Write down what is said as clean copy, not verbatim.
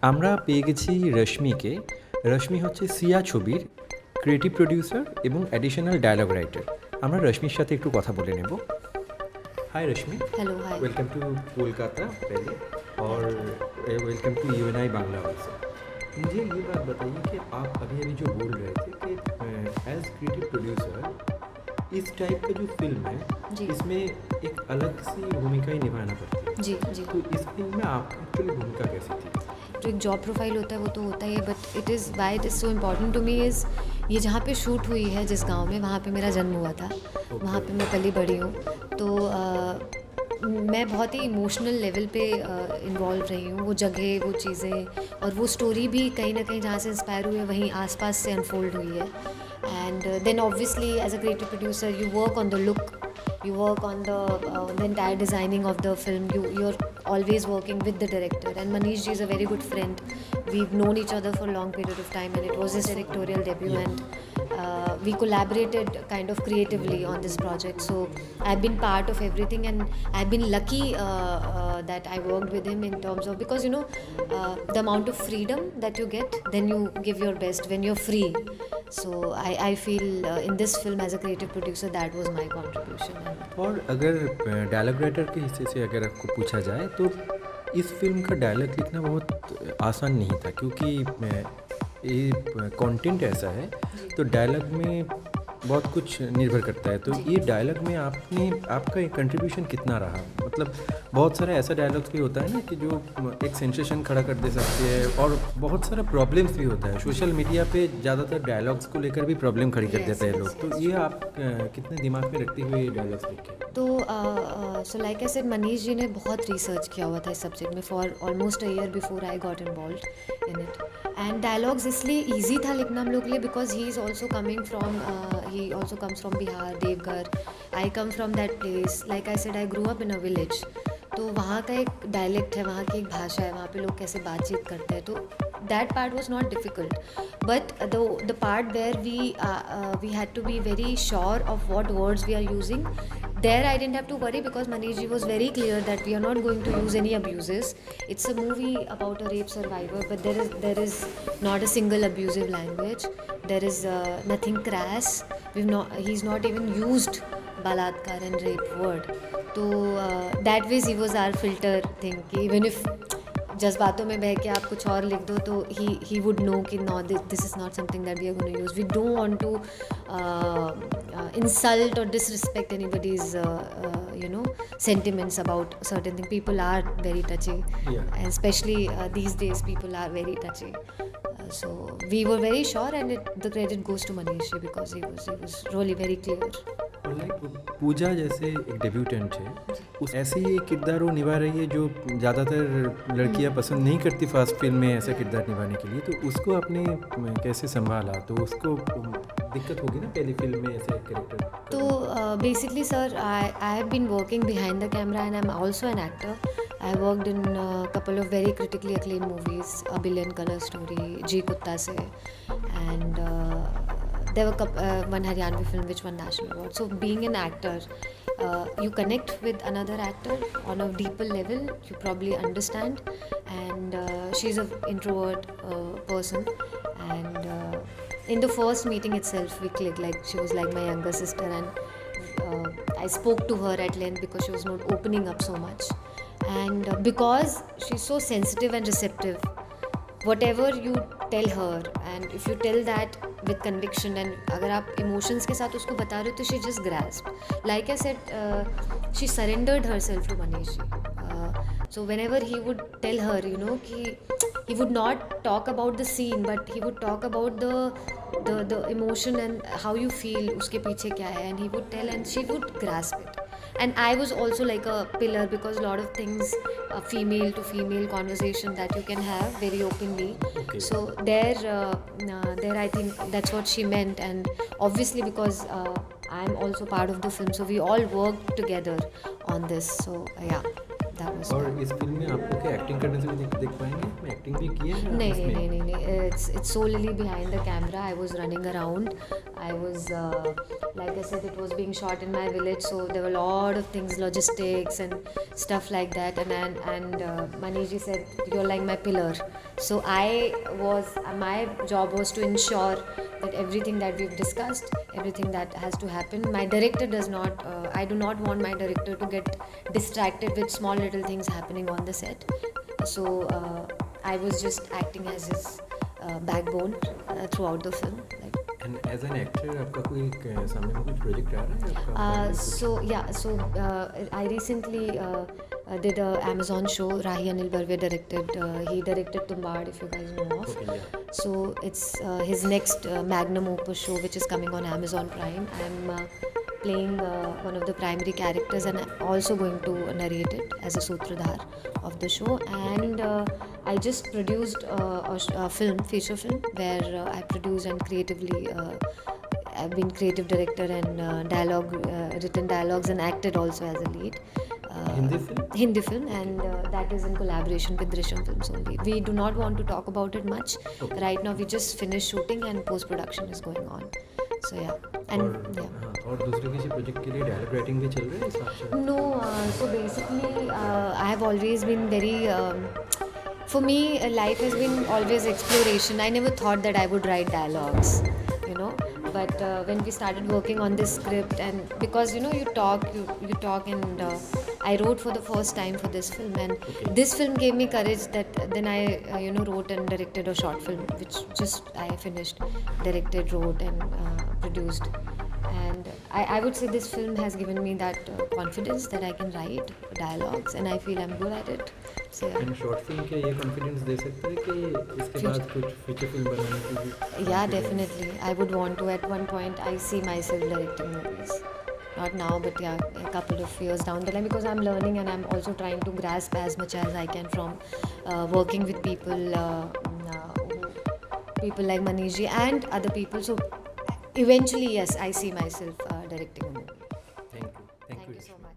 আমরা পেয়ে গেছি রশ্মিকে। রশ্মি হচ্ছে সিয়া ছবির ক্রিয়েটিভ প্রডিউসার এবং অ্যাডিশনাল ডায়লগ রাইটার। আমরা রশ্মির সাথে একটু কথা বলে নেব। Hi Rashmi. Hello hi. Welcome to Kolkata पहले, और welcome to UNI Bangla also. मुझे ये बात बताइए कि आप अभी अभी जो बोल रहे थे कि एज क्रिएटिव प्रोड्यूसर इस टाइप का जो फिल्म है जी। इसमें एक अलग सी भूमिका ही निभाना पड़ती है। जी जी। तो इस फिल्म में आपकी एक्चुअली भूमिका कैसी थी? जो एक जॉब प्रोफाइल होता है वो तो होता ही है, but it is why it is so important to me is ये जहाँ पे शूट हुई है जिस गांव में, वहाँ पे मेरा जन्म हुआ था, वहाँ पे मैं पली बड़ी हूँ। तो मैं बहुत ही इमोशनल लेवल पे इन्वॉल्व रही हूँ। वो जगह, वो चीज़ें और वो स्टोरी भी कहीं ना कहीं जहाँ से इंस्पायर हुई है वहीं आसपास से अनफोल्ड हुई है। And then obviously as a creative producer you work on the look, you work on the entire designing of the film. You're always working with the director, and Manish ji is a very good friend. We've known each other for a long period of time, and it was his directorial debut, and we collaborated kind of creatively on this project. So I've been part of everything, and I've been lucky that I worked with him in terms of, because the amount of freedom that you get, then you give your best when you're free. So I feel in this film as a creative producer that was my contribution. और अगर dialogue writer के हिस्से से अगर आपको पूछा जाए तो इस फिल्म का डायलॉग लिखना बहुत आसान नहीं था, क्योंकि ये कंटेंट ऐसा है तो डायलॉग में बहुत कुछ निर्भर करता है। तो ये डायलॉग में आपका कंट्रीब्यूशन कितना रहा? मतलब बहुत सारा ऐसा डायलॉग्स भी होता है ना कि जो एक सेंसेशन खड़ा कर दे सकते हैं, और बहुत सारा प्रॉब्लम्स भी होता है। सोशल मीडिया पे ज़्यादातर डायलॉग्स को लेकर भी प्रॉब्लम खड़ी कर देते हैं लोग। तो ये आप कितने दिमाग में रखते हुए ये डायलॉग्स लिखे? तो so like I said, Manish ji ने बहुत रिसर्च किया हुआ था इस सब्जेक्ट में for almost a year before I got involve in it. And dialogues इसलिए ईजी था लिखना हम लोग के लिए because he is also coming from he also comes from Bihar, Devghar. I come from that place. Like I said, I grew up in a village. तो वहाँ का एक डायलेक्ट है, वहाँ की एक भाषा है, वहाँ पे लोग कैसे बातचीत करते हैं। तो that part was not difficult, but the part where we had to be very sure of what words we are using, there I didn't have to worry because Manish ji was very clear that we are not going to use any abuses. It's a movie about a rape survivor, but there is not a single abusive language. There is nothing crass. He's not even used balatkar and rape word. तो that ways he was our filter thing कि even if जज्बातों में बह के आप कुछ और लिख दो तो he would know कि no, this is not something that we are going to use. We don't want to insult or disrespect anybody's sentiments about certain things. People are very touchy, and especially these days people are very touchy. So we were very sure, and the credit goes to Manish because he was really very clear. पूजा जैसे एक debutant है, उस ऐसे ही किरदार वो निभा रही है जो ज़्यादातर लड़कियां पसंद नहीं करती फास्ट फिल्म में ऐसा किरदार निभाने के लिए। तो उसको आपने कैसे संभाला? तो उसको दिक्कत होगी ना पहली फिल्म में ऐसे कैरेक्टर? तो basically sir, I have been working behind the camera and I am also an actor. I worked in a couple of very critically acclaimed movies, A Billion Color Story, Ji Kutta Se, and there were one Haryanvi film which won national award. So being an actor, you connect with another actor on a deeper level. You probably understand, and she's an introvert person, and in the first meeting itself we clicked. Like, she was like my younger sister, and I spoke to her at length because she was not opening up so much. And because she's so sensitive and receptive, whatever you tell her, and if you tell that with conviction, and अगर आप emotions के साथ उसको बता रहे हो तो she just grasped. Like I said, she surrendered herself to Manish ji. So whenever he would tell her, he would not talk about the scene, but he would talk about the emotion and how you feel, उसके पीछे क्या है, and he would tell, and she would grasp it. And I was also like a pillar because a lot of things, female to female conversation that you can have very openly. Okay. So there I think that's what she meant, and obviously because I'm also part of the film, so we all worked together on this. So yeah, that was. और इस film में आपको क्या acting करने से भी देख पाएंगे? मैं एक्टिंग भी की है? नहीं. It's solely behind the camera. I was running around. I was Like I said, it was being shot in my village, so there were a lot of things, logistics and stuff like that. And Maniji said, "You're like my pillar." So my job was to ensure that everything that we've discussed, everything that has to happen. My director does not. I do not want my director to get distracted with small little things happening on the set. So I was just acting as his backbone throughout the film. Like, and as an actor आपका कोई सामने में कुछ project आ रहा है आपका? I recently did a Amazon show. Rahi Anil Barve directed. He directed Tumbad, if you guys know of. Okay, yeah. So it's his next magnum opus show, which is coming on Amazon Prime. I'm playing one of the primary characters, and I'm also going to narrate it as a sutradhar of the show. And I just produced a feature film, where I produce and creatively. I've been creative director and written dialogues and acted also as a lead. Hindi film? Hindi film, and that is in collaboration with Drishyam Films only. We do not want to talk about it much. Okay. Right now we just finished shooting and post-production is going on. So yeah. And और दूसरे किसी project के लिए dialogue writing भी चल रहा है इस हिसाब से? No, so basically, I have always been very. For me, life has been always exploration. I never thought that I would write dialogues, you know. But when we started working on this script, and because you talk, and I wrote for the first time for this film, and this film gave me courage. That then I wrote and directed a short film, which just I finished, directed, wrote, and produced. And I would say this film has given me that confidence that I can write dialogues, and I feel I'm good at it. So yeah. And short film के ये confidence दे सकते हैं कि इसके बाद कुछ feature film बनाने की भी? Yeah, definitely. I would want to. At one point, I see myself directing movies. Not now, but yeah, a couple of years down the line, because I'm learning and I'm also trying to grasp as much as I can from working with people, people like Maniji and other people. So eventually, yes, I see myself directing a movie. Thank you Thank you so much.